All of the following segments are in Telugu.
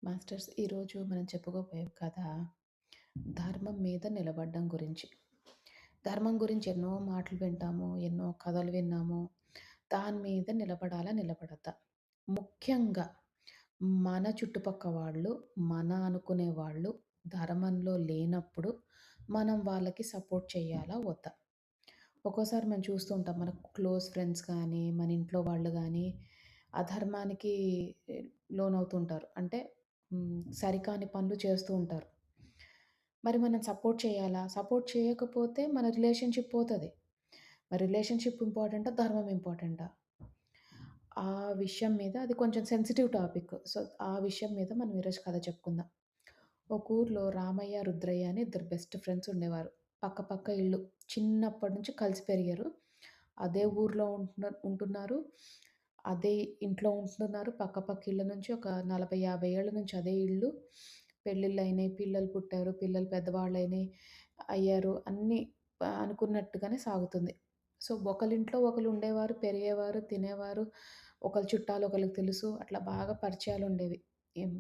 మాస్టర్స్ ఈరోజు మనం చెప్పుకోబోయే కథ ధర్మం మీద నిలబడడం గురించి. ధర్మం గురించి ఎన్నో మాటలు వింటాము, ఎన్నో కథలు విన్నాము. దాని మీద నిలబడాలా? నిలబడద్దా? ముఖ్యంగా మన చుట్టుపక్క వాళ్ళు, మన అనుకునే వాళ్ళు ధర్మంలో లేనప్పుడు మనం వాళ్ళకి సపోర్ట్ చేయాలా? వద్దా? ఒక్కోసారి మనం చూస్తూ ఉంటాం. మన క్లోజ్ ఫ్రెండ్స్ కానీ, మన ఇంట్లో వాళ్ళు గానీ, అధర్మానికి లోనవుతుంటారు. అంటే సరికాని పనులు చేస్తూ ఉంటారు. మరి మనం సపోర్ట్ చేయాలా? సపోర్ట్ చేయకపోతే మన రిలేషన్‌షిప్ పోతది. మరి రిలేషన్‌షిప్ ఇంపార్టెంటా? ధర్మం ఇంపార్టెంటా? ఆ విషయం మీద అది కొంచెం సెన్సిటివ్ టాపిక్. సో, ఆ విషయం మీద మనం ఈరోజు కథ చెప్పుకుందాం. ఒక ఊర్లో రామయ్య, రుద్రయ్య అని ఇద్దరు బెస్ట్ ఫ్రెండ్స్ ఉండేవారు. పక్క పక్క ఇల్లు. చిన్నప్పటి నుంచి కలిసి పెరిగారు. అదే ఊర్లో ఉంటున్నారు. అదే ఇంట్లో ఉంటున్నారు. పక్క పక్క ఇళ్ళ నుంచి ఒక 40, 50 ఏళ్ల నుంచి అదే ఇల్లు. పెళ్ళిళ్ళయినాయి, పిల్లలు పుట్టారు, పిల్లలు పెద్దవాళ్ళయినాయి అయ్యారు. అన్నీ అనుకున్నట్టుగానే సాగుతుంది. సో, ఒకళ్ళింట్లో ఒకళ్ళు ఉండేవారు, పెరిగేవారు, తినేవారు. ఒకళ్ళ చుట్టాలు ఒకళ్ళకి తెలుసు. అట్లా బాగా పరిచయాలుండేవి. ఏం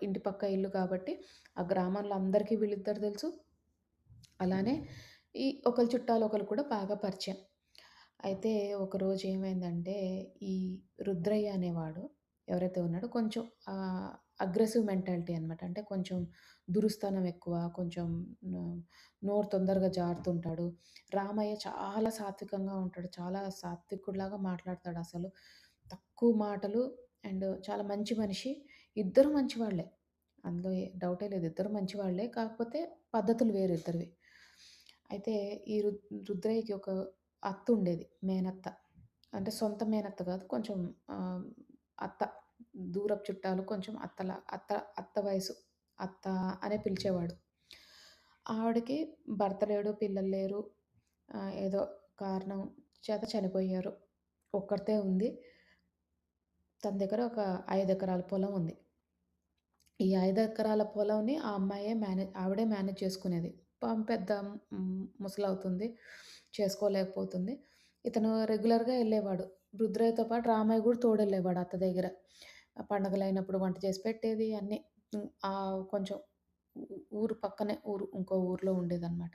ఇంటి పక్క ఇల్లు కాబట్టి, ఆ గ్రామంలో అందరికీ వీళ్ళిద్దరు తెలుసు. అలానే ఒకళ్ళ చుట్టాలు ఒకళ్ళు కూడా బాగా పరిచయం. అయితే ఒకరోజు ఏమైందంటే, ఈ రుద్రయ్య అనేవాడు ఎవరైతే ఉన్నాడో కొంచెం అగ్రెసివ్ మెంటాలిటీ అనమాట. అంటే కొంచెం దురుస్తనం ఎక్కువ. కొంచెం న నోరు తొందరగా జారుతుంటాడు. రామయ్య చాలా సాత్వికంగా ఉంటాడు. చాలా సాత్వికుడిలాగా మాట్లాడతాడసలు. తక్కువ మాటలు అండ్ చాలా మంచి మనిషి. ఇద్దరు మంచివాళ్ళే. అందులో డౌటే లేదు. ఇద్దరు మంచివాళ్ళే. కాకపోతే పద్ధతులు వేరు ఇద్దరివి. అయితే ఈ రుద్రయ్యకి ఒక అత్తుండేది. మేనత్త. అంటే సొంత మేనత్త గాదు. కొంచెం ఆహ్, అత్త. దూరపు చుట్టాలు కొంచెం అత్త వయసు. అత్త అనే పిలిచేవాడు. ఆవిడకి భర్త లేడు, పిల్లలు లేరు. ఏదో కారణం చేత చనిపోయారు. ఒక్కర్తే ఉంది. తన దగ్గర ఒక 5 ఎకరాల పొలం ఉంది. ఈ 5 ఎకరాల పొలంని ఆ అమ్మాయే ఆవిడే మేనేజ్ చేసుకునేది. పెద్ద ముసలవుతుంది. చేసుకోలేకపోతుంది. ఇతను రెగ్యులర్‌గా ఎళ్ళేవాడు. రుద్రయ్యతో పాటు రామయ్య గూడా తోడెళ్ళేవాడు అత్త దగ్గర. పండగలైనప్పుడు వంట చేసి పెట్టేది అన్నీ. కొంచెం ఊరు పక్కనే ఇంకో ఊర్లో ఉండేదనమాట.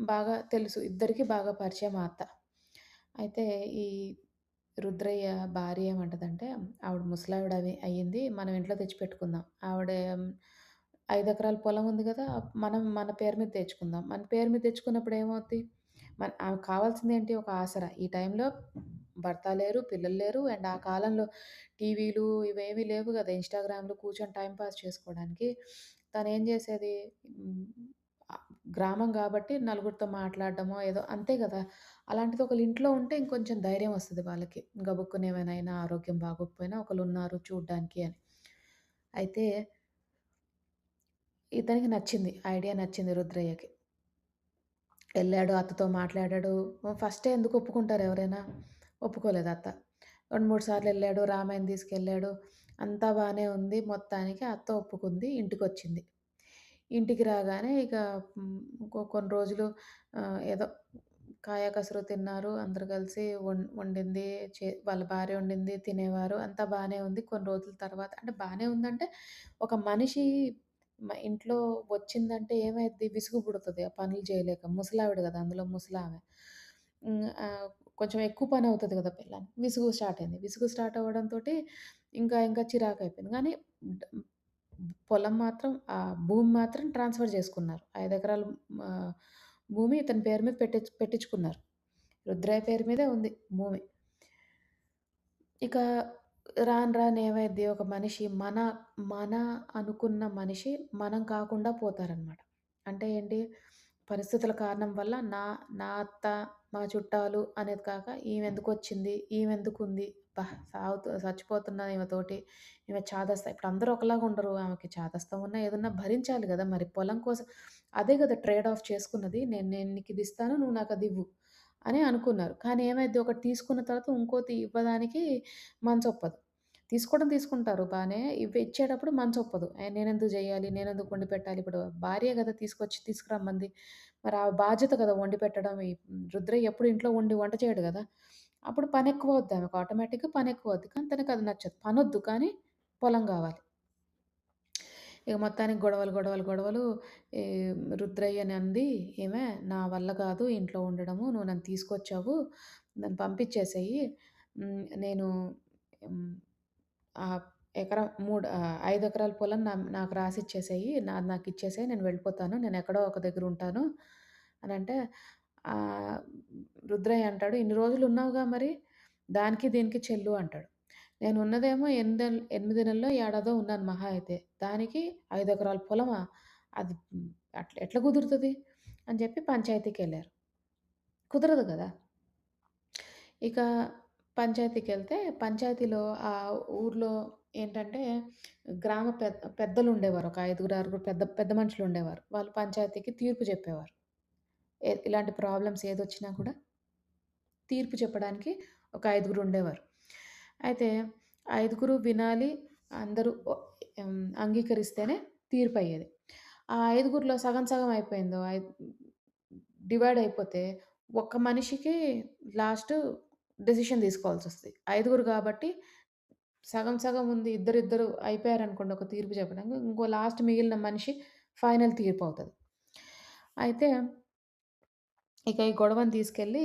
బాగా తెలుసు. ఇద్దరికీ బాగా పరిచయం ఆ అత్త. అయితే ఈ రుద్రయ్య భార్య ఏమంటదంటే, ఆవిడ ముసలావిడ అయ్యింది. మనం ఇంట్లో తెచ్చిపెట్టుకుందాం. 5 ఎకరాల పొలం ఉంది గదా! మనం మన పేరు మీద తెచ్చుకుందాం. మన పేరు మీద తెచ్చుకున్నప్పుడు ఏమవుద్ది? ఆమెకు కావాల్సిందేంటి? ఒక ఆసరా. ఈ టైంలో భర్త లేరు, పిల్లలు లేరు. అండ్ ఆ కాలంలో టీవీలు ఇవేవి లేవు గదా! ఇన్‌స్టాగ్రామ్‌లో కూర్చొని టైమ్ పాస్ చేసుకోవడానికి. తనేం జేసేది? హ్మ్. గ్రామం గాబట్టి నలుగురితో మాట్లాడడమో ఏదో అంతే గదా! అలాంటిది ఒకళ్ళ ఇంట్లో ఉంటే ఇంకొంచెం ధైర్యం వస్తది వాళ్ళకి. గబుక్కున ఏమైనా అయినా ఆరోగ్యం బాగోకపోయినా ఒకళ్ళున్నారు చూడ్డానికి అని. అయితే ఇతనికి నచ్చింది. ఐడియా నచ్చింది రుద్రయ్యకి. ఎళ్ళాడు అత్తతో మాట్లాడాడు. ఫస్టే ఎందుకు ఒప్పుకుంటారు ఎవరైనా? ఒప్పుకోలేదు అత్త. 2, 3 సార్లు ఎళ్ళాడు. రామయ్యని తీసుకెళ్ళాడు. అంతా బానే ఉంది. మొత్తానికి అత్త ఒప్పుకుంది. ఇంటికొచ్చింది. ఇంటికి రాగానే ఇక కొన్ని రోజులు ఏదో కాయ కసురు తిన్నారు. అందరూ కలిసి వండింది వాళ్ళ భార్య వండింది తినేవారు. అంతా బానే ఉంది. కొన్ని రోజుల తర్వాత అంటే బానే ఉందంటే ఒక మనిషి ఇంట్లో వచ్చిందంటే ఏమైద్ది? విసుగు పుడతది. ఆ పనులు చేయలేక. ముసలావిడ గదా! అందులో ముసలామె. హ్మ్. కొంచెం ఎక్కువ పనవుతది గదా! పెళ్ళానికి. విసుగు స్టార్ట్ అయింది. విసుగు స్టార్ట్ అవ్వడంతోటి ఇంకా చిరాకయిపోయింది. కానీ డ్ పొలం మాత్రం భూమి మాత్రం ట్రాన్స్‌ఫర్ చేసుకున్నారు. 5 ఎకరాలు ఆహ్, భూమి ఇతని పేరు మీద పెట్టించుకున్నారు. రుద్రయ్య పేరు మీదే ఉంది భూమి. ఇక రాను రాను ఏమైద్ది ఒక మనిషి మన అనుకున్న మనిషి మనం కాకుండా పోతారనమాట. అంటే ఏంటి? పరిస్థితుల కారణం వల్ల నా నా అత్త, మా చుట్టాలు అనేది కాక ఈమెందుకొచ్చింది? ఈమెందుకుంది? అబ్బా! చచ్చిపోతున్నా ఈమెతోటి. ఈమె చాదస్త ఇప్పుడు అందరూ ఒకలాగా ఉండరు. ఆమెకి చాదస్తం ఉన్నా ఏదున్నా భరించాలి గదా! మరి పొలం కోసం అదే గదా! ట్రేడ్ ఆఫ్ చేసుకున్నది. నేను నీకిదిస్తాను. నువ్వు నాకదివ్వు. అని అనుకున్నారు. కానీ ఏమైద్ది ఒకటి తీసుకున్న తర్వాత ఇంకోటి ఇవ్వడానికి మనసొప్పదు. తీసుకోవడం తీసుకుంటారు బానే. ఇచ్చేటప్పుడు మనసొప్పదు. నేనెందుకు జేయాలి? నేనెందుకు వండి పెట్టాలి? ఇప్పుడు భార్యే గదా! తీసుకురమ్మంది. మరి ఆ బాధ్యత గదా! వండి పెట్టడం. రుద్రయ్య ఎప్పుడు ఇంట్లో వంట చేయడు గదా! అప్పుడు పనెక్కువవుద్ది ఆమెకు. ఆటోమేటిక్‌గా పనెక్కువవుద్ది. కానీ తనకది నచ్చదు. పనొద్దు కానీ పొలం గావాలి. ఇక మొత్తానికి గొడవలు, గొడవలు, గొడవలు. ఈ రుద్రయ్యని అంది ఈమె, "నా వల్ల కాదు ఇంట్లో ఉండడము. నువ్వు నన్ను తీసుకొచ్చావు. నన్ను పంపించేసేయి. నేను హ్మ్, ఆహ్, 5 ఎకరాల పొలం నాకు రాసిచ్చేసేయి. నాకిచ్చేసేయి. నేను వెళ్ళిపోతాను. నేనెక్కడో ఒక దగ్గర ఉంటాను" అనంటే ఆహ్, రుద్రయ్య అంటాడు, "ఇన్ని రోజులు ఉన్నావుగా మరి, దానికి దీనికి చెల్లు" అంటాడు. నేనున్నదేమో 8 నెల్లో, ఏడాదో ఉన్నాను మహా అయితే. దానికి 5 ఎకరాల పొలమా? అది ఎట్లా కుదురుతది? అని చెప్పి పంచాయతీకెళ్లారు. కుదరదు గదా! ఇక పంచాయతీకెళ్తే, పంచాయతీలో ఆ ఊర్లో ఏంటంటే, గ్రామ పెద్దలుండేవారు. ఒక ఐదుగురు, ఆరుగురు పెద్ద పెద్ద మనుషులుండేవారు. వాళ్ళు పంచాయతీకి తీర్పు జెప్పేవారు. ఇలాంటి ప్రాబ్లమ్స్ ఏదొచ్చినా కూడా తీర్పు చెప్పడానికి ఒక ఐదుగురుండేవారు. అయితే ఐదుగురు వినాలి, అందరూ అంగీకరిస్తేనే తీర్పయ్యేది. ఆ ఐదుగురిలో సగం సగం అయిపోయిందో, డివైడ్ అయిపోతే ఒక్క మనిషికి లాస్ట్ డెసిషన్ తీసుకోవాల్సొస్తది. ఐదుగురు కాబట్టి సగం సగం ఉంది. ఇద్దరిద్దరు అయిపోయారనుకోండి ఒక తీర్పు చెప్పడానికి. ఇంకో లాస్ట్ మిగిలిన మనిషి ఫైనల్ తీర్పవుతది. అయితే ఇక ఈ గొడవని తీసుకెళ్ళి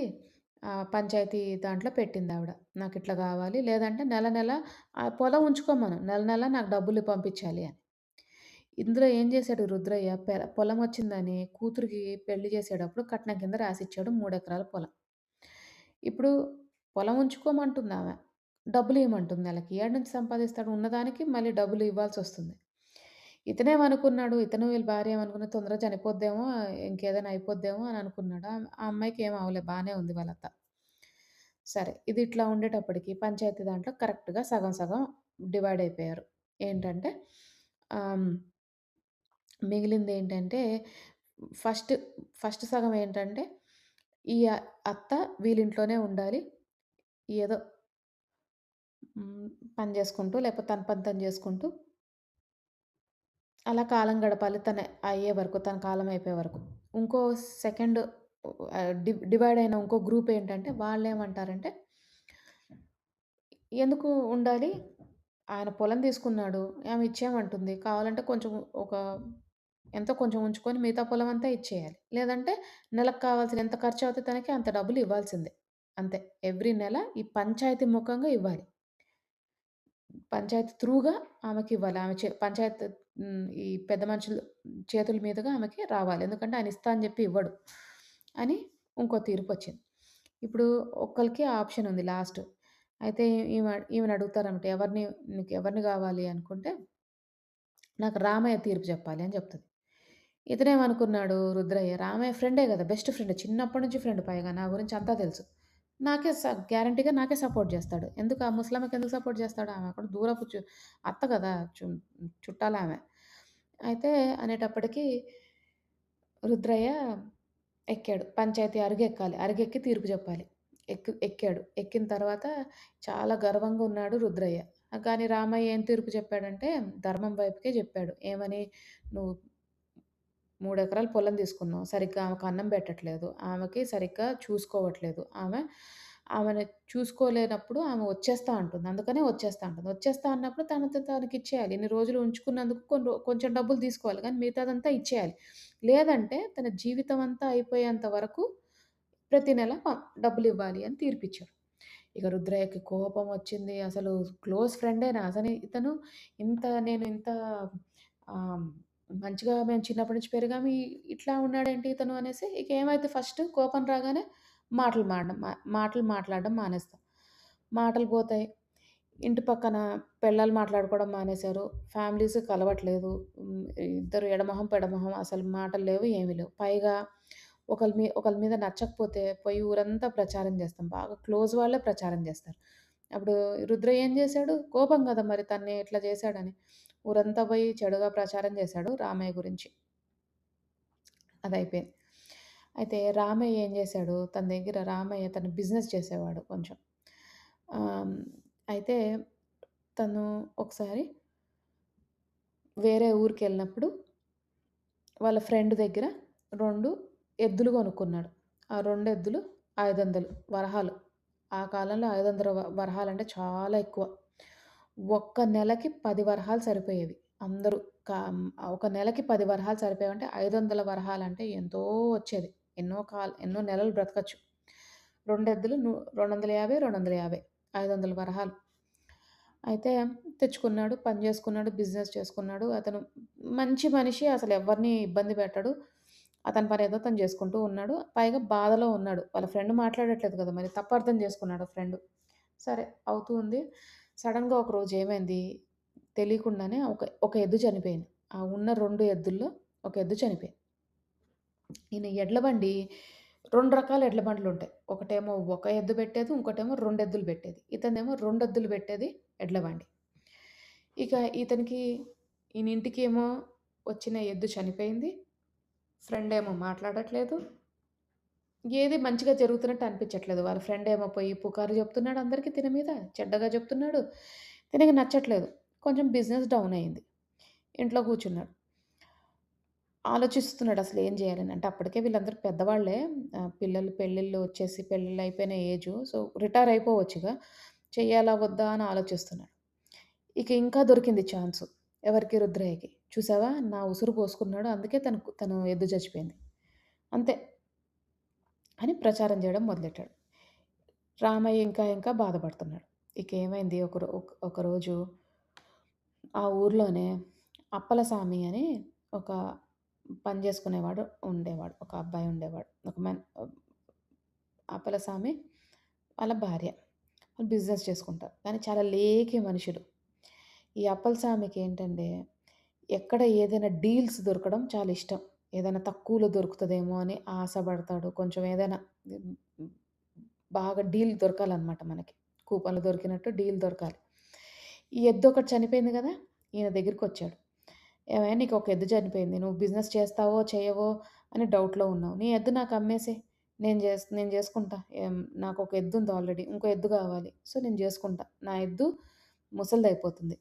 పంచాయతీ దాంట్లో పెట్టిందావిడ. నాకిట్లా గావాలి, లేదంటే నెల నెల ఆ పొలం ఉంచుకోమను. నెల నెల నాకు డబ్బులు పంపించాలి అని. ఇందులో ఏం చేశాడు రుద్రయ్య, పొలమొచ్చిందని కూతురికి పెళ్లి చేసేటప్పుడు కట్నం కింద రాసిచ్చాడు 3 ఎకరాల పొలం. ఇప్పుడు పొలం ఉంచుకోమంటుందామె. డబ్బులియ్యమంటుంది నెలకి. ఏడ నుంచి సంపాదిస్తాడు? ఉన్నదానికి మళ్ళీ డబ్బులు ఇవ్వాల్సొస్తుంది. ఇతనేమనుకున్నాడు, ఇతను వీళ్ళ భార్య ఏమనుకున్నది, తొందరగా చనిపోద్దేమో, ఇంకేదైనా అయిపోద్దేమో అని అనుకున్నాడు. ఆ అమ్మాయికి ఏమి అవ్వలే, బానే ఉంది వాళ్ళత్త. సరే, ఇది ఇట్లా ఉండేటప్పటికి పంచాయతీ దాంట్లో కరెక్ట్‌గా సగం సగం డివైడ్ అయిపోయారు. ఏంటంటే ఆహ్, మిగిలిందేంటంటే ఫస్ట్ ఫస్ట్ సగం ఏంటంటే, ఈ అత్త వీళ్ళింట్లోనే ఉండాలి. ఏదో పని చేసుకుంటూ, లేకపోతే తన పని తను చేసుకుంటూ అలా కాలం గడపాలి. తను అయ్యే వరకు, తన కాలం అయిపోయే వరకు. ఇంకో సెకండ్ డివైడ్ అయిన ఇంకో గ్రూప్ ఏంటంటే, వాళ్ళేమంటారంటే, ఎందుకు ఉండాలి? ఆయన పొలం తీసుకున్నాడు. ఆమె ఇచ్చేయమంటుంది. కావాలంటే కొంచెం ఒక ఎంతో కొంచెం ఉంచుకొని మిగతా పొలం అంతా ఇచ్చేయాలి. లేదంటే నెలకు కావాల్సిన ఎంత ఖర్చవుతే తనకి అంత డబ్బులు ఇవ్వాల్సిందే. అంతే. ఎవ్రీ నెల ఈ పంచాయతీ ముఖంగా ఇవ్వాలి. పంచాయతీ త్రూగా ఆమెకివ్వాలి. ఆమె పంచాయత్ ఈ పెద్ద మనుషులు చేతుల మీదుగా ఆమెకి రావాలి. ఎందుకంటే ఆయన ఇస్తా అని జెప్పి ఇవ్వడు అని ఇంకో తీర్పొచ్చింది. ఇప్పుడు ఒక్కళ్ళకి ఆప్షన్ ఉంది లాస్ట్. అయితే ఈమెను అడుగుతారన్నమాట. నీకెవరిని గావాలి అనుకుంటే, నాకు రామయ్య తీర్పు చెప్పాలి అని చెప్తది. ఇతనేమనుకున్నాడు రుద్రయ్య, రామయ్య ఫ్రెండే గదా! Best friend. చిన్నప్పటి నుంచి ఫ్రెండ్ పైగా. నా గురించి అంతా తెలుసు. నాకే గ్యారంటీగా నాకే సపోర్ట్ జేస్తాడు. ఎందుకు ఆ ముసలామెకెందుకు సపోర్ట్ జేస్తాడు? ఆమె అక్కడ దూరపు అత్త గదా! చుట్టాలామె. అయితే అనేటప్పటికి రుద్రయ్య ఎక్కాడు. పంచాయతీ అరుగెక్కాలి. అరుగెక్కి తీర్పు జెప్పాలి. ఎక్కాడు. ఎక్కిన తర్వాత చాలా గర్వంగా ఉన్నాడు రుద్రయ్య. కానీ రామయ్య ఏం తీర్పు చెప్పాడంటే, ధర్మం వైపుకే జెప్పాడు. ఏమని? "నువ్వు 3 ఎకరాల పొలం తీసుకున్నావు. సరిగ్గా ఆమెకు అన్నం పెట్టట్లేదు. ఆమెకి సరిగ్గా చూసుకోవట్లేదు. ఆమెని చూసుకోలేనప్పుడు ఆమె వచ్చేస్తా అంటుంది. అందుకనే వచ్చేస్తా అంటుంది. వచ్చేస్తా అన్నప్పుడు తనతో తనకిచ్చేయాలి. ఇన్ని రోజులు ఉంచుకున్నందుకు కొంచెం డబ్బులు తీసుకోవాలి. కానీ మిగతాదంతా ఇచ్చేయాలి. లేదంటే తన జీవితం అంతా అయిపోయేంత వరకు ప్రతి నెల డబ్బులివ్వాలి అని తీర్పిచ్చాడు. ఇక రుద్రయ్యకి కోపం వచ్చింది. అసలు క్లోజ్ ఫ్రెండేనా? అసలు ఇతను నేను ఇంత ఆహ్, మంచిగా మేము చిన్నప్పటి నుంచి పెరిగాము. ఇట్లా ఉన్నాడేంటి ఇతను అనేసి ఇక ఏమైతే ఫస్ట్ కోపం రాగానే మాటలు మాట్లాడడం మానేస్తాం. మాటలు పోతాయి. ఇంటి పక్కన పెళ్ళాలు మాట్లాడుకోవడం మానేశారు. ఫ్యామిలీస్ కలవట్లేదు. ఇద్దరు ఎడమొహం, పెడమొహం అసలు మాటలు లేవు, ఏమి లేవు. పైగా ఒకళ్ళ మీద నచ్చకపోతే పోయి ఊరంతా ప్రచారం చేస్తాం. బాగా క్లోజ్ వాళ్ళే ప్రచారం చేస్తారు. అప్పుడు రుద్రయ్య ఏం చేశాడు? కోపం గదా! మరి తన్ని ఇట్లా చేశాడని. ఊరంతా పోయి చెడుగా ప్రచారం చేశాడు రామయ్య గురించి. అదయిపోయింది. అయితే రామయ్య ఏం చేశాడు? తన దగ్గర రామయ్య తను బిజినెస్ చేసేవాడు కొంచెం. ఆహ్, అయితే తను ఒకసారి వేరే ఊరికెళ్ళినప్పుడు వాళ్ళ ఫ్రెండ్ దగ్గర 2 ఎద్దులు కొనుక్కున్నాడు. ఆ 2 ఎద్దులు 500 వరహాలు. ఆ కాలంలో 500 వరహాలంటే చాలా ఎక్కువ. ఒక్క నెలకి 10 వరహాలు సరిపోయేవి. అందరూ ఒక నెలకి 10 వరహాలు సరిపోయేవంటే 500 వరహాలంటే ఎంతో వచ్చేది. ఎన్నో నెలలు బ్రతకచ్చు. 2 ఎద్దులు 250, 250 500 వరహాలు. అయితే తెచ్చుకున్నాడు, పని చేసుకున్నాడు, బిజినెస్ చేసుకున్నాడు. అతను మంచి మనిషి, అసలెవ్వరిని ఇబ్బంది పెట్టడు. అతని పనేదో తను చేసుకుంటూ ఉన్నాడు. పైగా బాధలో ఉన్నాడు. వాళ్ళ ఫ్రెండ్ మాట్లాడట్లేదు కదా! మరి తప్పు అర్థం చేసుకున్నాడు ఆ ఫ్రెండు. సరే అవుతూ ఉంది. సడెన్‌గా ఒకరోజు ఏమైంది, తెలియకుండానే ఒక ఎద్దు చనిపోయింది. ఆ ఉన్న 2 ఎద్దుల్లో ఒక ఎద్దు చనిపోయింది. ఈయన ఎడ్ల బండి 2 రకాల ఎడ్ల బండ్లుంటాయి. ఒకటేమో ఒక ఎద్దు పెట్టేది, ఇంకోటేమో 2 ఎద్దులు పెట్టేది. ఇతనిదేమో 2 ఎద్దులు పెట్టేది ఎడ్ల బండి. ఇక ఇతనికి ఈయన ఇంటికేమో వచ్చిన ఎద్దు చనిపోయింది. ఫ్రెండేమో మాట్లాడట్లేదు. ఏది మంచిగా జరుగుతున్నట్టు అనిపించట్లేదు. వాళ్ళ ఫ్రెండేమో పోయి పుకారు చెప్తున్నాడు అందరికి తిన మీద. చెడ్డగా చెప్తున్నాడు. తినకి నచ్చట్లేదు. కొంచెం బిజినెస్ డౌన్ అయింది. ఇంట్లో కూర్చున్నాడు. ఆలోచిస్తున్నాడు అసలు ఏం చేయాలని. అంటే అప్పటికే వీళ్ళందరూ పెద్దవాళ్ళే. పిల్లలు పెళ్ళిళ్ళు వచ్చేసి పెళ్ళిళ్ళు అయిపోయిన ఏజు. So, retire అయిపోవచ్చుగా. చెయ్యాలా? వద్దా? అని ఆలోచిస్తున్నాడు. ఇక ఇంకా దొరికింది ఛాన్సు. ఎవరికి? రుద్రయ్యకి. చూసావా? నా ఉసురు పోసుకున్నాడు. అందుకే తను ఎద్దు చచ్చిపోయింది. అంతే అని ప్రచారం చేయడం మొదలెట్టాడు. రామయ్య ఇంకా ఇంకా బాధపడుతున్నాడు. ఇక ఏమైంది ఒకరోజు ఆ ఊర్లోనే అప్పలసామి అని ఒక పని చేసుకునేవాడు ఉండేవాడు. ఒక అబ్బాయి ఉండేవాడు. అప్పలసామి వాళ్ళ భార్య. వాళ్ళు బిజినెస్ చేసుకుంటారు. కానీ చాలా లేకి మనుషులు. ఈ అప్పలసామికి ఏంటంటే ఎక్కడ ఏదైనా డీల్స్ దొరకడం చాలా ఇష్టం. ఏదైనా తక్కువలో దొరుకుతదేమో అని ఆశపడతాడు. కొంచెం ఏదైనా హ్మ్, బాగా డీల్ దొరకాలనమాట మనకి. కూపన్‌లు దొరికినట్టు డీల్ దొరకాలి. ఈ ఎద్దు ఒకటి చనిపోయింది గదా! ఈయన దగ్గరికొచ్చాడు. "ఏవయ్య నీకొక ఎద్దు చనిపోయింది. నువ్వు బిజినెస్ చేస్తావో, చేయవో అని డౌట్‌లో ఉన్నావు. నీ ఎద్దు నాకు అమ్మేసేయి. నేను జేసుకుంటా. నాకొక ఎద్దుంది ఆల్రెడీ. ఇంకో ఎద్దు గావాలి. సో, నేను జేసుకుంటా. నా ఎద్దు ముసలిదయిపోతుంది."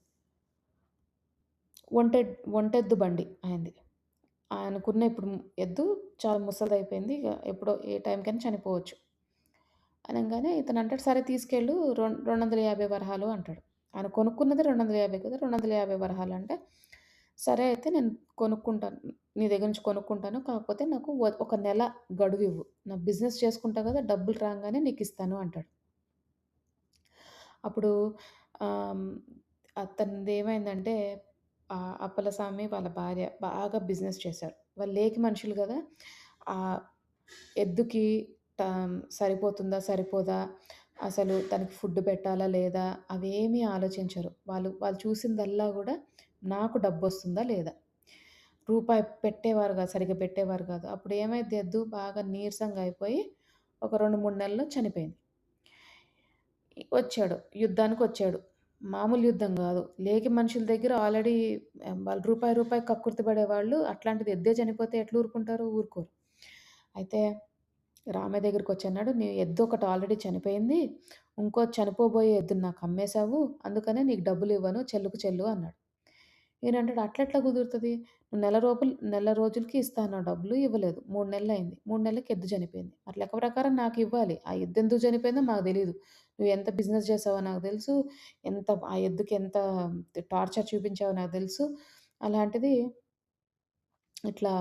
ఒంటెద్దు బండి ఆయనది. ఆయనకున్న ఇప్పుడు ఎద్దు చాలా ముసలిదయిపోయింది. ఇగ ఎప్పుడో ఏ టైంకైనా చనిపోవచ్చు. అనంగానే ఇతనంటాడు, "సరే తీసుకెళ్ళు 250 వరహాలు" అంటాడు. ఆయన కొనుక్కున్నది 250 కదా! 250 వరహాలంటే, "సరే అయితే నేను కొనుక్కుంటాను. నీ దగ్గర నుంచి కొనుక్కుంటాను. కాకపోతే నాకు ఒక నెల గడువివ్వు. నా బిజినెస్ చేసుకుంటా కదా! డబ్బులు రాంగానే నీకిస్తాను" అంటాడు. అప్పుడు ఆహ్, అతనిదేమైందంటే అప్పలస్వామి వాళ్ళ భార్య బాగా బిజినెస్ చేశారు. వాళ్ళు లేకి మనుషులు గదా! ఆహ్, ఎద్దుకి సరిపోతుందా? సరిపోదా? అసలు తనకి ఫుడ్ పెట్టాలా? లేదా? అవేమీ ఆలోచించరు. వాళ్ళు వాళ్ళు చూసిందల్లా గూడా నాకు డబ్బొస్తుందా? లేదా? రూపాయి పెట్టేవారు గాదు. సరిగ్గా పెట్టేవారు గాదు. అప్పుడు ఏమైద్ది ఎద్దు బాగా నీరసంగా అయిపోయి ఒక 2, 3 నెలల్లో చనిపోయింది. వచ్చాడు. యుద్ధానికొచ్చాడు. మామూలు యుద్ధం గాదు. లేకి మనుషుల దగ్గర ఆల్రెడీ వాళ్ళు రూపాయి కక్కుర్తి పడేవాళ్ళు. అట్లాంటిది ఎద్దే చనిపోతే ఎట్లా ఊరుకుంటారు? ఊరుకోరు. అయితే రామయ్య దగ్గరికొచ్చన్నాడు. "నీ ఎద్దు ఒకటి ఆల్రెడీ చనిపోయింది. ఇంకోటి చనిపోబోయే ఎద్దుని నాకు అమ్మేశావు. అందుకనే నీకు డబ్బులివ్వను. చెల్లుకు చెల్లు" అన్నాడు. ఈయనంటాడు, "అట్లెట్లా కుదురుతది? నువ్వు నెల రోజులకి ఇస్తా అన్నావు డబ్బులు ఇవ్వలేదు. 3 నెలలయింది. 3 నెలలకి ఎద్దు చనిపోయింది. మరి లెక్క ప్రకారం నాకివ్వాలి. ఆ ఎద్దెందుకు చనిపోయిందో మాకు తెలీదు. నువ్వు ఎంత బిజినెస్ చేసావో నాకు తెలుసు. ఆ ఎద్దుకి ఎంత టార్చర్ చూపించావో నాకు తెలుసు. అలాంటిది ఇట్లా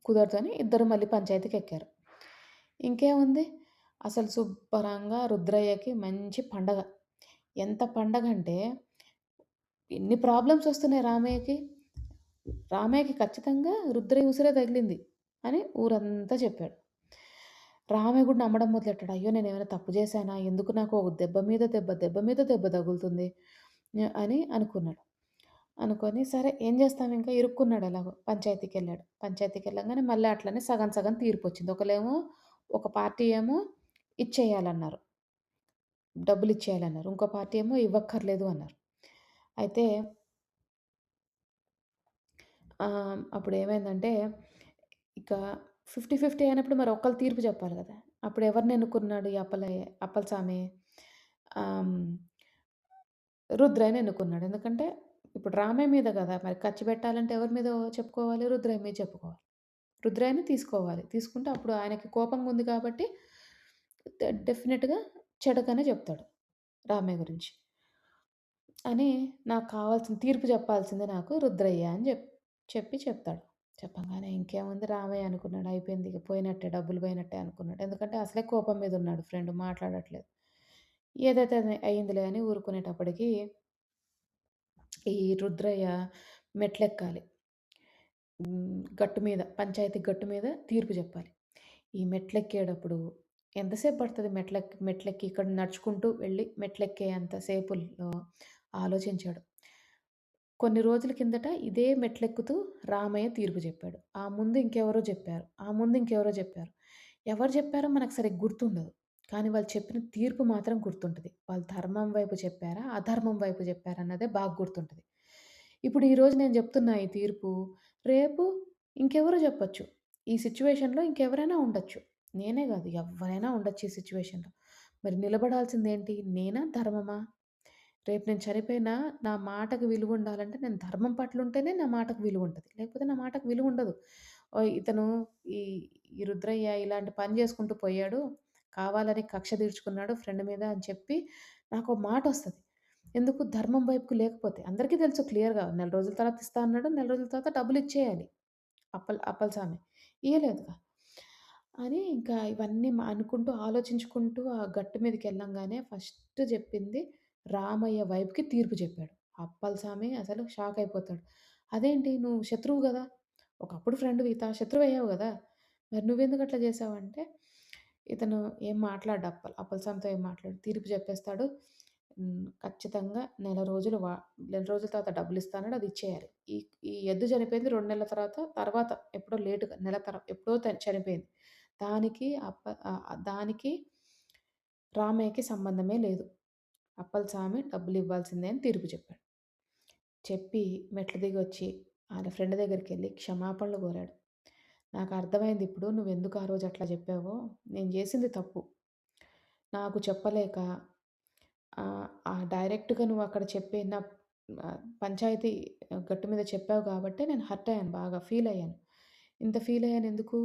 కుదరదు" అని ఇద్దరు మళ్ళీ పంచాయతీకెక్కారు. ఇంకేముంది అసలు శుబ్బరంగా రుద్రయ్యకి మంచి పండగ. ఎంత పండగంటే ఎన్ని ప్రాబ్లమ్స్ ఒస్తున్నాయి రామయ్యకి. రామయ్యకి ఖచ్చితంగా రుద్రయ్య ఉసిరే తగిలింది అని ఊరంతా చెప్పాడు. రామయ్య కూడా నమ్మడం మొదలెట్టాడు. అయ్యో! నేనేమైనా తప్పు చేశానా? ఎందుకు నాకు ఒక దెబ్బ మీద దెబ్బ, దెబ్బ మీద దెబ్బ తగులుతుంది అని అనుకున్నాడు. అనుకోని సరే ఏం చేస్తాం ఇంకా ఇరుక్కున్నాడు ఎలాగో. పంచాయతీకెళ్ళాడు. పంచాయతీకెళ్ళంగానే మళ్ళీ అట్లనే సగం సగం తీర్పొచ్చింది. ఒక పార్టీ ఏమో ఇచ్చేయాలన్నారు. డబ్బులిచ్చేయాలన్నారు. ఇంకో పార్టీ ఏమో ఇవ్వక్కర్లేదు అన్నారు. అయితే అప్పుడేమైందంటే, ఇక 50, 50 అయినప్పుడు మరి ఒకళ్ళు తీర్పు చెప్పాలి గదా! అప్పుడు ఎవరిని ఎన్నుకున్నాడు ఈ అప్పలసామి? ఆహ్, హ్మ్, రుద్రయ్యని ఎన్నుకున్నాడు. ఎందుకంటే, ఇప్పుడు రామయ్య మీద గదా! మరి ఖర్చు పెట్టాలంటే ఎవరి మీద చెప్పుకోవాలి? రుద్రయ్య మీద చెప్పుకోవాలి. రుద్రయ్యని తీసుకోవాలి. తీసుకుంటే అప్పుడు ఆయనకి కోపంగా ఉంది కాబట్టి డెఫినిట్‌గా చెడుగానే చెప్తాడు రామయ్య గురించి. అని నాకు కావాల్సిన తీర్పు చెప్పాల్సింది నాకు రుద్రయ్య అని చెప్పి చెప్తాడు. చెప్పంగానే ఇంకేముంది రామయ్య అనుకున్నాడు. అయిపోయింది ఇక పోయినట్టే డబ్బులు పోయినట్టే అనుకున్నాడు. ఎందుకంటే అసలే కోపం మీద ఉన్నాడు ఫ్రెండ్ మాట్లాడట్లేదు. ఏదైతే అది అయిందిలే అని ఊరుకునేటప్పటికి ఈ రుద్రయ్య మెట్లెక్కాలి. గట్టు మీద పంచాయతీ గట్టు మీద తీర్పు చెప్పాలి. ఈ మెట్లెక్కేటప్పుడు ఎంతసేపు పడతది మెట్లెక్కి ఇక్కడ నడుచుకుంటూ వెళ్ళి మెట్లెక్కేంత సేపులో ఆలోచించాడు. కొన్ని రోజుల కిందట ఇదే మెట్లెక్కుతూ రామయ్య తీర్పు చెప్పాడు. ఆ ముందు ఇంకెవరో జెప్పారు. ఆ ముందు ఇంకెవరో జెప్పారు. ఎవరు జెప్పారో మనకు సరిగ్గా గుర్తుండదు. కానీ వాళ్ళు చెప్పిన తీర్పు మాత్రం గుర్తుంటది. వాళ్ళు ధర్మం వైపు చెప్పారా? అధర్మం వైపు చెప్పారా? అన్నదే బాగా గుర్తుంటది. ఇప్పుడు ఈరోజు నేను జెప్తున్న ఈ తీర్పు రేపు ఇంకెవరో జెప్పొచ్చు. ఈ సిట్యుయేషన్‌లో ఇంకెవరైనా ఉండొచ్చు. నేనే గాదు ఎవ్వరైనా ఉండొచ్చు ఈ సిట్యుయేషన్‌లో. మరి నిలబడాల్సిందేంటి? నేనా? ధర్మమా? రేపు నేను చనిపోయినా నా మాటకు విలువుండాలంటే నేను ధర్మం పట్లుంటేనే నా మాటకు విలువుంటది. లేకపోతే నా మాటకు విలువుండదు. ఇతను ఈ ఈ రుద్రయ్య ఇలాంటి పని చేసుకుంటూ పోయాడు. కావాలని కక్ష తీర్చుకున్నాడు ఫ్రెండ్ మీద అని చెప్పి నాకో మాటొస్తది. ఎందుకు ధర్మం వైపుకు లేకపోతే. అందరికీ తెలుసు క్లియర్‌గా నెల రోజుల తర్వాత ఇస్తా అన్నాడు. నెల రోజుల తర్వాత డబ్బులిచ్చేయాలి. అప్పలసామి. ఇయ్యలేదుగా. అని ఇంకా ఇవన్నీ అనుకుంటూ, ఆలోచించుకుంటూ ఆ గట్టు మీదకెళ్ళంగానే ఫస్ట్ జెప్పింది రామయ్య వైపుకి తీర్పు చెప్పాడు. అప్పలసామి అసలు షాక్ అయిపోతాడు. "అదేంటి నువ్వు శత్రువు గదా! ఒకప్పుడు ఫ్రెండ్‌వి శత్రువయ్యావు గదా! మరి నువ్వెందుకు అట్లా జేశావంటే" ఇతను ఏం మాట్లాడడు అప్పలసామితో ఏం మాట్లాడడు. తీర్పు చెప్పేస్తాడు. ఖచ్చితంగా నెల రోజుల తర్వాత డబ్బులిస్తా అన్నాడు. అది ఇచ్చేయాలి. ఈ ఈ ఎద్దు చనిపోయింది 2 నెలల తర్వాత ఎప్పుడో లేట్‌గా ఎప్పుడో చనిపోయింది. దానికి రామయ్యకి సంబంధమే లేదు. అప్పలసామి డబ్బులివ్వాల్సిందే అని తీర్పు చెప్పాడు. చెప్పి మెట్లు దిగొచ్చి ఆళ్ళ ఫ్రెండ్ దగ్గరికెళ్ళి క్షమాపణలు కోరాడు. నాకర్థమైందిప్పుడు నువ్వెందుకు ఆ రోజు అట్లా జెప్పావో. నేను జేసింది తప్పు. నాకు చెప్పలేక డైరెక్ట్‌గా నువ్వక్కడ చెప్పి పంచాయతీ గట్టు మీద చెప్పావు గాబట్టే నేను హర్ట్ అయ్యాను బాగా. ఫీలయ్యాను. ఇంత ఫీలయ్యానెందుకు?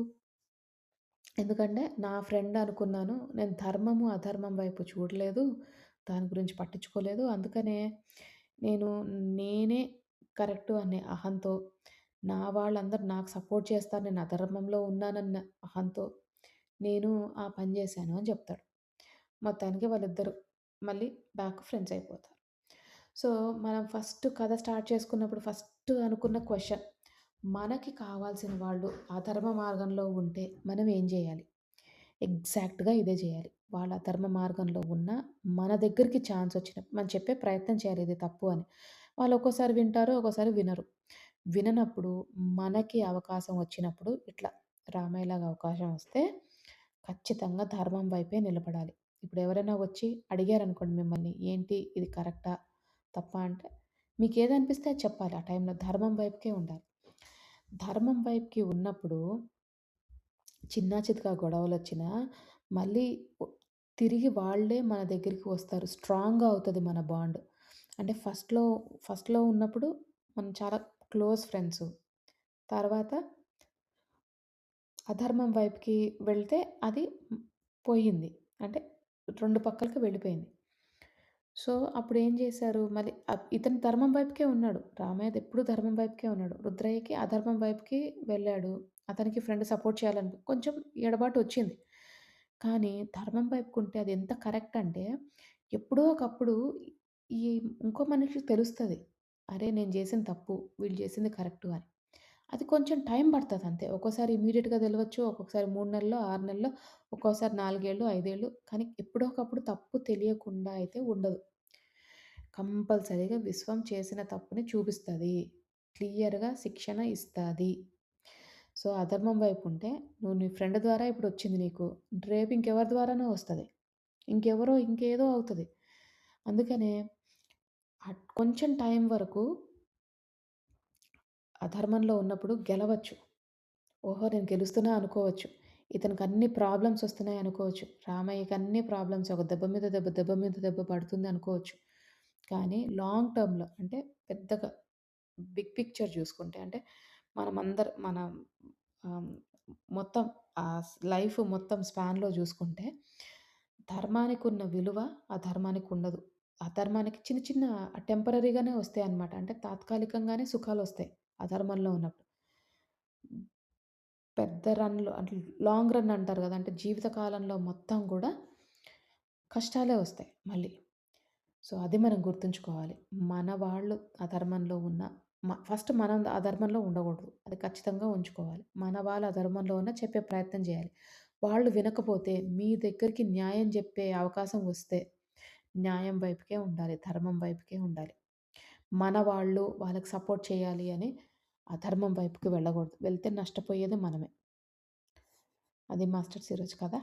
ఎందుకంటే నా ఫ్రెండ్ అనుకున్నాను. నేను ధర్మము, అధర్మం వైపు చూడలేదు. దాని గురించి పట్టించుకోలేదు. అందుకనే నేను నేనే కరెక్టు అనే అహంతో, నా వాళ్ళందరూ నాకు సపోర్ట్ చేస్తారు. నేను అధర్మంలో ఉన్నానన్న అహంతో నేను ఆ పని జేశాను అని జెప్తాడు. మొత్తానికి వాళ్ళిద్దరూ మళ్ళీ ఫ్రెండ్స్ అయిపోతారు. సో, మనం ఫస్ట్ కథ స్టార్ట్ చేసుకున్నప్పుడు ఫస్ట్ అనుకున్న క్వెషన్ మనకి కావాల్సిన వాళ్ళు అధర్మ మార్గంలో ఉంటే మనం ఏం జేయాలి? ఎగ్జాక్ట్‌గా ఇదే జేయాలి. వాళ్ళు అధర్మ మార్గంలో ఉన్నా మన దగ్గరికి ఛాన్స్ వచ్చినప్పుడు మనం చెప్పే ప్రయత్నం చేయాలి ఇది తప్పు అని. వాళ్ళు ఒక్కోసారి వింటారు, ఒక్కోసారి వినరు. విననప్పుడు మనకి అవకాశం వచ్చినప్పుడు ఇట్లా రామయ్యలాగా అవకాశం వస్తే ఖచ్చితంగా ధర్మం వైపే నిలబడాలి. ఇప్పుడు ఎవరైనా వచ్చి అడిగారనుకోండి మిమ్మల్ని, "ఏంటి ఇది కరెక్టా? తప్పా?" అంటే మీకేదనిపిస్తే అది చెప్పాలి. ఆ టైంలో ధర్మం వైపుకే ఉండాలి. ధర్మం వైపుకి ఉన్నప్పుడు చిన్నా చితకా గొడవలొచ్చినా మళ్ళీ ఒ తిరిగి వాళ్ళే మన దగ్గరికి వస్తారు. స్ట్రాంగ్‌గా అవుతది మన బాండ్. అంటే ఫస్ట్‌లో ఉన్నప్పుడు మనం చాలా క్లోజ్ ఫ్రెండ్సు. తర్వాత అధర్మం వైపుకి వెళ్తే అది పోయింది. అంటే 2 పక్కలకి వెళ్ళిపోయింది. సో, అప్పుడేం జేశారు మళ్ళీ ఇతను ధర్మం వైపుకే ఉన్నాడు. రామయ్యదెప్పుడు ధర్మం వైపుకే ఉన్నాడు. రుద్రయ్యకి అధర్మం వైపుకి వెళ్ళాడు. అతనికి ఫ్రెండ్ సపోర్ట్ చేయాలని కొంచెం ఎడబాటొచ్చింది. కానీ ధర్మం వైపుకుంటే అది ఎంత కరెక్ట్ అంటే ఎప్పుడో ఒకప్పుడు ఈ ఇంకో మనిషికి తెలుస్తది. అరే! నేను జేసింది తప్పు. వీళ్ళు జేసింది కరెక్టు అని. అది కొంచెం టైం పడతదంతే. ఒక్కోసారి ఇమ్మీడియేట్‌గా తెలవచ్చు. ఒక్కొక్కసారి 3 నెలల్లో, 6 నెలల్లో, ఒక్కోసారి 4 ఏళ్ళు, 5 ఏళ్ళు. కానీ ఎప్పుడో ఒకప్పుడు తప్పు తెలియకుండా అయితే ఉండదు. కంపల్సరీగా విశ్వం చేసిన తప్పుని చూపిస్తది. క్లియర్‌గా శిక్షణ ఇస్తది. సో, అధర్మం వైపు ఉంటే నువ్వు నీ ఫ్రెండ్ ద్వారా ఇప్పుడొచ్చింది నీకు. రేపు ఇంకెవరి ద్వారానో వస్తది. ఇంకేదో అవుతది. అందుకనే కొంచెం టైం వరకు అధర్మంలో ఉన్నప్పుడు గెలవచ్చు. ఓహో! నేను గెలుస్తున్నా అనుకోవచ్చు. ఇతనికి అన్ని ప్రాబ్లమ్స్ వస్తున్నాయి అనుకోవచ్చు. రామయ్యకి అన్ని ప్రాబ్లమ్స్ ఒక దెబ్బ మీద దెబ్బ, దెబ్బ మీద దెబ్బ పడుతుంది అనుకోవచ్చు. కానీ లాంగ్ టర్మ్‌లో అంటే పెద్దగా బిగ్ పిక్చర్ చూసుకుంటే అంటే మనం ఆహ్, మొత్తం లైఫ్ మొత్తం స్పాన్‌లో చూసుకుంటే ధర్మానికున్న విలువ అధర్మానికుండదు. అధర్మానికి చిన్న చిన్న టెంపరరీగానే వస్తాయన్నమాట. అంటే తాత్కాలికంగానే సుఖాలొస్తాయి అధర్మంలో ఉన్నప్పుడు. పెద్ద రన్‌లో అంటే లాంగ్ రన్ అంటారు గదా! అంటే జీవిత కాలంలో మొత్తం గూడా కష్టాలే వస్తాయి మళ్ళీ. సో, అది మనం గుర్తుంచుకోవాలి. మన వాళ్ళు అధర్మంలో ఉన్న ఫస్ట్ మనం అధర్మంలో ఉండకూడదు. అది ఖచ్చితంగా ఉంచుకోవాలి. మన వాళ్ళు అధర్మంలో ఉన్న చెప్పే ప్రయత్నం జేయాలి. వాళ్ళు వినకపోతే మీ దగ్గరికి న్యాయం జెప్పే అవకాశం వస్తే, న్యాయం వైపుకే ఉండాలి. ధర్మం వైపుకే ఉండాలి. మన వాళ్ళు వాళ్ళకి సపోర్ట్ చేయాలి అని అధర్మం వైపుకి వెళ్ళకూడదు. వెళ్తే నష్టపోయేది మనమే. అది మాస్టర్స్ ఈరోజు కథ.